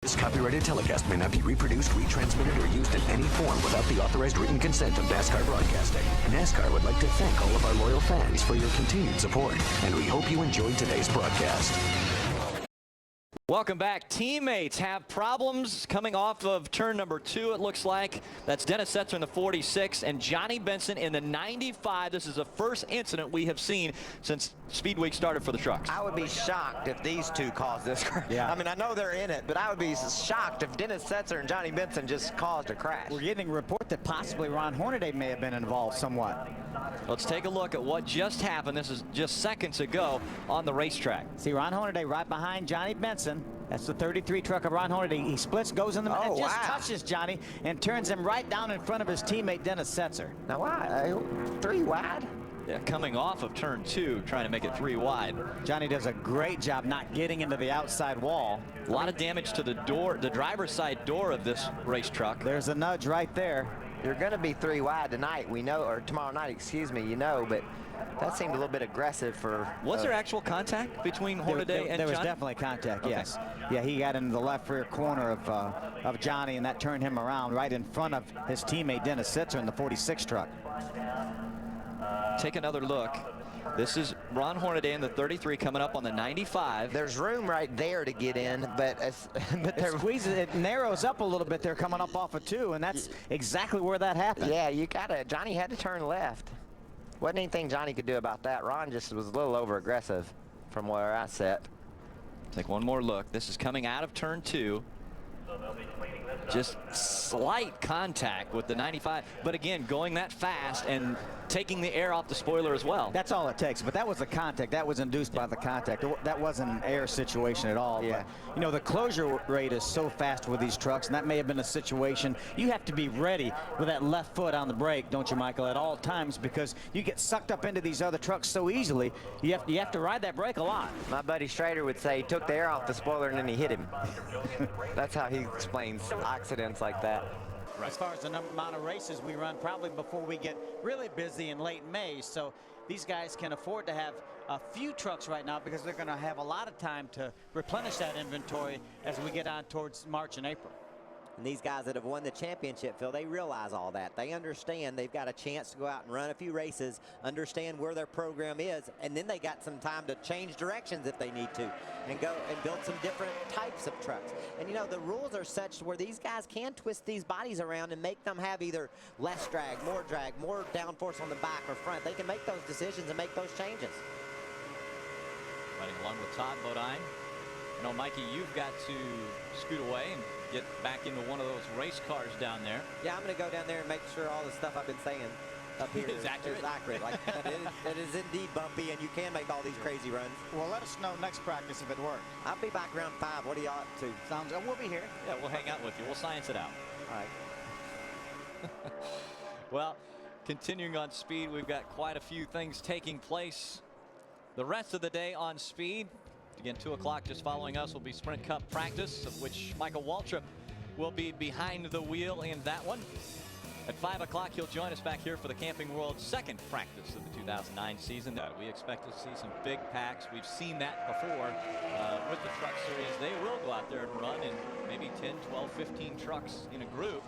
This copyrighted telecast may not be reproduced, retransmitted, or used in any form without the authorized written consent of NASCAR Broadcasting. NASCAR would like to thank all of our loyal fans for your continued support, and we hope you enjoyed today's broadcast. Welcome back. Teammates have problems coming off of turn number 2, it looks like. That's Dennis Setzer in the 46 and Johnny Benson in the 95. This is the first incident we have seen since Speedway started for the trucks. I would be shocked if these two caused this. Yeah. I mean, I know they're in it, but I would be shocked if Dennis Setzer and Johnny Benson just caused a crash. We're getting a report that possibly Ron Hornaday may have been involved somewhat. Let's take a look at what just happened. This is just seconds ago on the racetrack. See Ron Hornaday right behind Johnny Benson. That's the 33 truck of Ron Hornaday. He splits, goes in the middle, and just touches Johnny and turns him right down in front of his teammate Dennis Setzer. Now why? 3 wide? Yeah, coming off of turn 2, trying to make it 3 wide. Johnny does a great job not getting into the outside wall. A lot of damage to the door, the driver's side door of this race truck. There's a nudge right there. You're going to be 3 wide tonight, we know, or tomorrow night, excuse me, you know, but that seemed a little bit aggressive for... Was there actual contact between Hornaday and Johnny? There was definitely contact, okay. Yes. Yeah, he got into the left rear corner of Johnny, and that turned him around right in front of his teammate Dennis Setzer in the 46 truck. Take another look. This is Ron Hornaday in the 33 coming up on the 95. There's room right there to get in, but it narrows up a little bit there coming up off of 2, and that's exactly where that happened. Yeah, Johnny had to turn left. Wasn't anything Johnny could do about that. Ron just was a little over aggressive from where I sat. Take one more look. This is coming out of turn 2. Just slight contact with the 95, but again, going that fast and taking the air off the spoiler as well. That's all it takes, but that was the contact. That was induced by the contact. That wasn't an air situation at all. Yeah. But, you know, the closure rate is so fast with these trucks, and that may have been a situation. You have to be ready with that left foot on the brake, don't you, Michael, at all times, because you get sucked up into these other trucks so easily. You have to ride that brake a lot. My buddy Schrader would say he took the air off the spoiler and then he hit him. That's how he explains accidents like that. As far as the amount of races we run, probably before we get really busy in late May, so these guys can afford to have a few trucks right now because they're going to have a lot of time to replenish that inventory as we get on towards March and April. And these guys that have won the championship, Phil, they realize all that. They understand they've got a chance to go out and run a few races, understand where their program is, and then they got some time to change directions if they need to and go and build some different types of trucks. And, you know, the rules are such where these guys can twist these bodies around and make them have either less drag, more downforce on the back or front. They can make those decisions and make those changes. Running along with Todd Bodine. You know, Mikey, you've got to scoot away and get back into one of those race cars down there. Yeah, I'm going to go down there and make sure all the stuff I've been saying up here is accurate. Like, it is indeed bumpy, and you can make all these crazy runs. Well, let us know next practice if it works. I'll be back around 5. What are you up to? Sounds good. We'll be here. Yeah, we'll hang out with you. We'll science it out. All right. Well, continuing on speed, we've got quite a few things taking place the rest of the day on speed. Again, 2 o'clock just following us will be Sprint Cup practice, of which Michael Waltrip will be behind the wheel in that one. At 5 o'clock, he'll join us back here for the Camping World's second practice of the 2009 season. We expect to see some big packs. We've seen that before with the Truck Series. They will go out there and run in maybe 10, 12, 15 trucks in a group.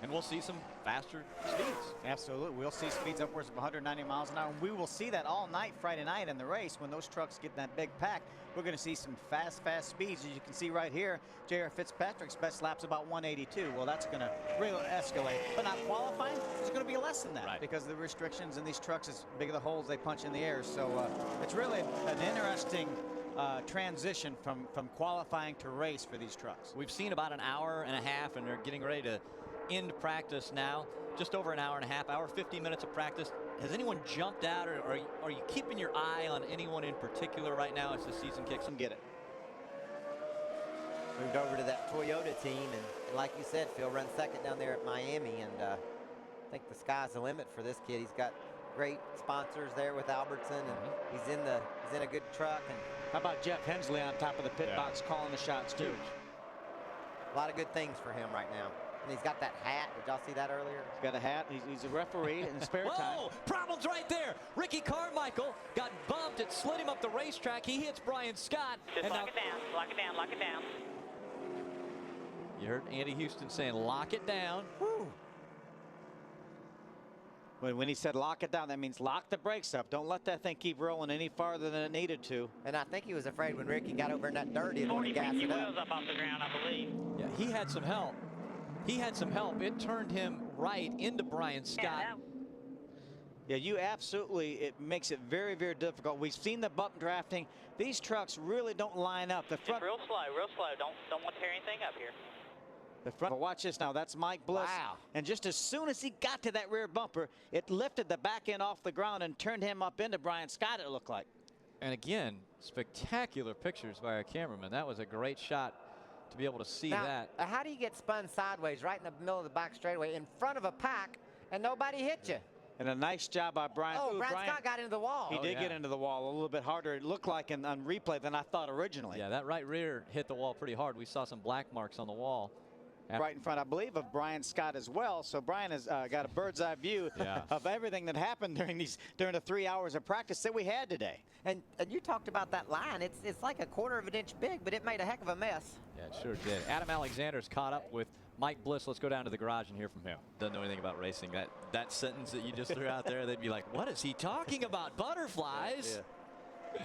And we'll see some faster speeds. Absolutely. We'll see speeds upwards of 190 miles an hour. And we will see that all night Friday night in the race when those trucks get that big pack. We're going to see some fast speeds. As you can see right here, J.R. Fitzpatrick's best lap's about 182. Well, that's going to really escalate. But not qualifying, it's going to be less than that. Right. Because of the restrictions in these trucks, as big of the holes they punch in the air. So it's really an interesting transition from qualifying to race for these trucks. We've seen about an hour and a half, and they're getting ready to end practice now. Just over an hour and a half, 50 minutes of practice. Has anyone jumped out, or are you keeping your eye on anyone in particular right now as the season kicks in? Get it. Moved over to that Toyota team, and like you said, Phil, run second down there at Miami, and I think the sky's the limit for this kid. He's got great sponsors there with Albertson, and he's in a good truck. And how about Jeff Hensley on top of the pit box calling the shots too? A lot of good things for him right now. And he's got that hat. Did y'all see that earlier? He's got a hat. He's a referee in spare time. Whoa! Problems right there. Ricky Carmichael got bumped. It slid him up the racetrack. He hits Brian Scott. Just lock it down. Lock it down. Lock it down. You heard Andy Houston saying, lock it down. Whew. When he said lock it down, that means lock the brakes up. Don't let that thing keep rolling any farther than it needed to. And I think he was afraid when Ricky got over in that dirt, he'd want to gas it up. up off the ground, I believe. Yeah, he had some help. He had some help. It turned him right into Brian Scott. Yeah, you absolutely, it makes it very, very difficult. We've seen the bump drafting. These trucks really don't line up. The front, Real slow, real slow. Don't want to tear anything up here. the front. But watch this now. That's Mike Bliss. Wow. And just as soon as he got to that rear bumper, it lifted the back end off the ground and turned him up into Brian Scott, it looked like. And again, spectacular pictures by our cameraman. That was a great shot to be able to see Now, that. how do you get spun sideways right in the middle of the back straightaway in front of a pack and nobody hit you? And a nice job by Brian. Oh, Ooh, Brian Scott got into the wall. He did get into the wall a little bit harder. It looked like on replay than I thought originally. Yeah, that right rear hit the wall pretty hard. We saw some black marks on the wall. Right in front, I believe, of Brian Scott as well. So Brian has got a bird's eye view of everything that happened during the 3 hours of practice that we had today. And you talked about that line. It's like a quarter of an inch big, but it made a heck of a mess. Yeah, it sure did. Adam Alexander's caught up with Mike Bliss. Let's go down to the garage and hear from him. Doesn't know anything about racing. That sentence that you just threw out there, they'd be like, what is he talking about? Butterflies? Yeah.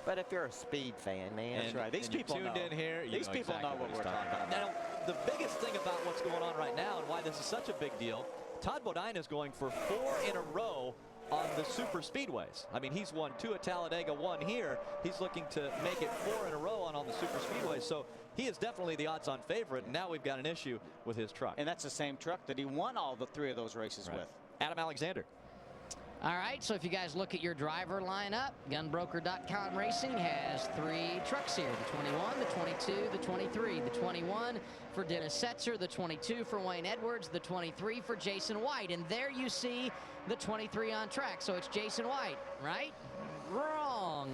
But if you're a speed fan, man. That's right. These people tuned know. in here. These people know what we're talking about. Now, the biggest thing about what's going on right now and why this is such a big deal, Todd Bodine is going for 4 in a row on the super speedways. I mean, he's won 2 at Talladega, 1 here. He's looking to make it 4 in a row on all the super speedways. So he is definitely the odds-on favorite. And now we've got an issue with his truck. And that's the same truck that he won all the 3 of those races with. Adam Alexander. All right, so if you guys look at your driver lineup, Gunbroker.com Racing has 3 trucks here. The 21, the 22, the 23. The 21 for Dennis Setzer, the 22 for Wayne Edwards, the 23 for Jason White. And there you see the 23 on track. So it's Jason White, right? Wrong.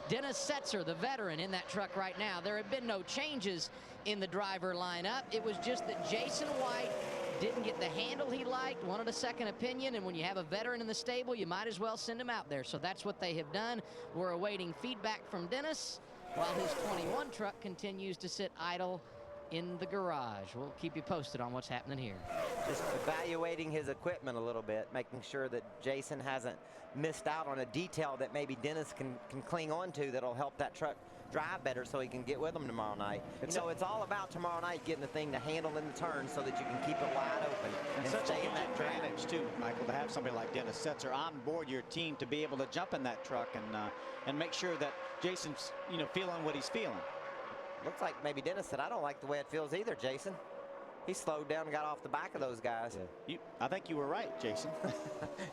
Dennis Setzer, the veteran, in that truck right now. There have been no changes in the driver lineup. It was just that Jason White didn't get the handle he liked, wanted a second opinion, and when you have a veteran in the stable, you might as well send him out there. So that's what they have done. We're awaiting feedback from Dennis while his 21 truck continues to sit idle in the garage. We'll keep you posted on what's happening here. Just evaluating his equipment a little bit, making sure that Jason hasn't missed out on a detail that maybe Dennis can cling on to that'll help that truck drive better so he can get with them tomorrow night. It's all about tomorrow night getting the thing to handle in the turn so that you can keep it wide open and Such stay a in that track. advantage too, Michael, to have somebody like Dennis Setzer on board your team to be able to jump in that truck and make sure that Jason's feeling what he's feeling. Looks like maybe Dennis said, I don't like the way it feels either, Jason. He slowed down and got off the back of those guys. Yeah. I think you were right, Jason.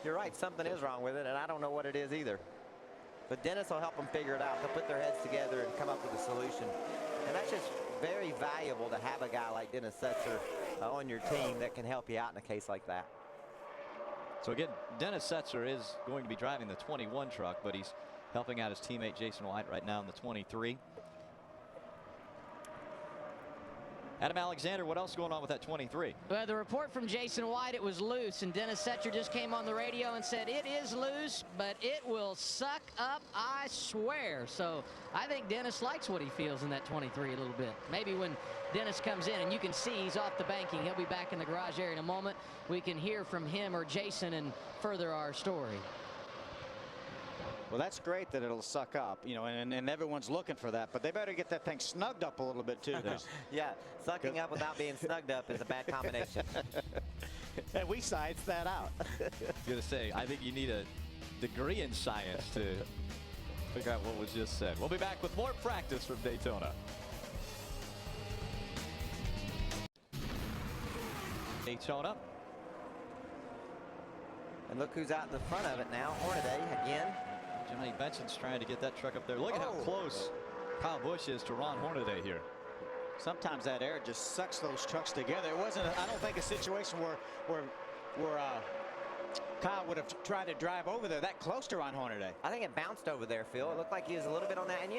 You're right, something is wrong with it, and I don't know what it is either. But Dennis will help them figure it out. They'll put their heads together and come up with a solution. And that's just very valuable to have a guy like Dennis Setzer on your team that can help you out in a case like that. So again, Dennis Setzer is going to be driving the 21 truck, but he's helping out his teammate Jason White right now in the 23. Adam Alexander, what else is going on with that 23? Well, the report from Jason White, it was loose, and Dennis Setzer just came on the radio and said it is loose, but it will suck up, I swear. So I think Dennis likes what he feels in that 23 a little bit. Maybe when Dennis comes in, and you can see he's off the banking, he'll be back in the garage area in a moment. We can hear from him or Jason and further our story. Well, that's great that it'll suck up, and everyone's looking for that. But they better get that thing snugged up a little bit, too. Yeah, sucking up without being snugged up is a bad combination. And we sized that out. I was going to say, I think you need a degree in science to figure out what was just said. We'll be back with more practice from Daytona. Daytona. And look who's out in the front of it now, Hornaday again. Johnny Benson's trying to get that truck up there. Look at how close Kyle Busch is to Ron Hornaday here. Sometimes that air just sucks those trucks together. It wasn't, I don't think, a situation where Kyle would have tried to drive over there that close to Ron Hornaday. I think it bounced over there, Phil. It looked like he was a little bit on that. And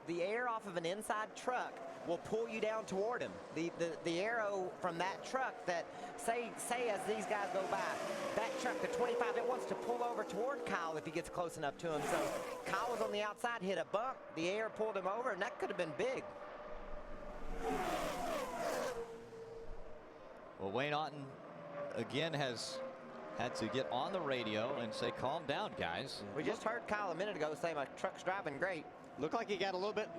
the air off of an inside truck will pull you down toward him. The arrow from that truck that say as these guys go by, that truck, the 25, it wants to pull over toward Kyle if he gets close enough to him. So Kyle was on the outside, hit a bump, the air pulled him over, and that could have been big. Well, Wayne Otten again has had to get on the radio and say, calm down, guys. We just heard Kyle a minute ago say my truck's driving great. Looked like he got a little bit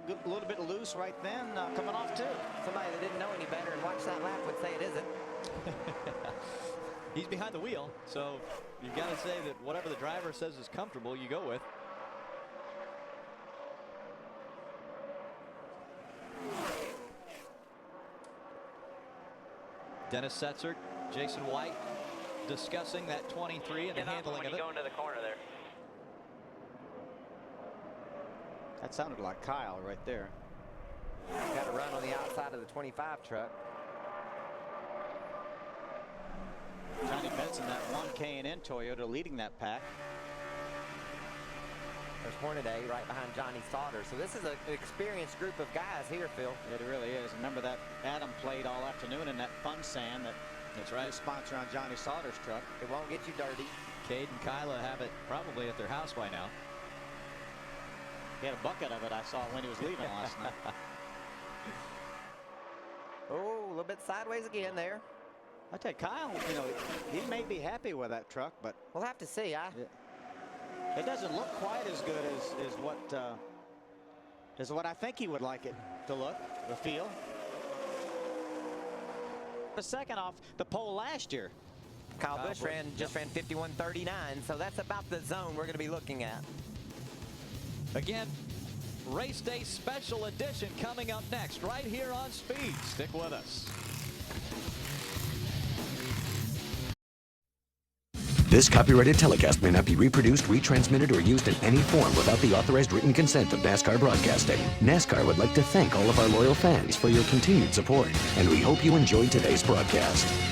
loose right then, coming off too. Somebody that didn't know any better and watched that lap would say it isn't. He's behind the wheel, so you've got to say that whatever the driver says is comfortable, you go with. Dennis Setzer, Jason White discussing that 23 and the handling of it. Go into the corner there. That sounded like Kyle right there. Got to run on the outside of the 25 truck. Johnny Benson, that 1 K&N Toyota, leading that pack. There's Hornaday right behind Johnny Sauter. So this is an experienced group of guys here, Phil. It really is. Remember that Adam played all afternoon in that Fun Sand that's right. Sponsor on Johnny Sauter's truck. It won't get you dirty. Cade and Kyla have it probably at their house by now. He had a bucket of it, I saw when he was leaving last night. Oh, a little bit sideways again there. I tell you, Kyle, you know, he may be happy with that truck, but we'll have to see. It doesn't look quite as good as what I think he would like it to look, or feel. A second off the pole last year. Kyle Busch just ran 51.39, so that's about the zone we're going to be looking at. Again, race day special edition coming up next right here on Speed. Stick with us. This copyrighted telecast may not be reproduced, retransmitted, or used in any form without the authorized written consent of NASCAR Broadcasting. NASCAR would like to thank all of our loyal fans for your continued support, and we hope you enjoyed today's broadcast.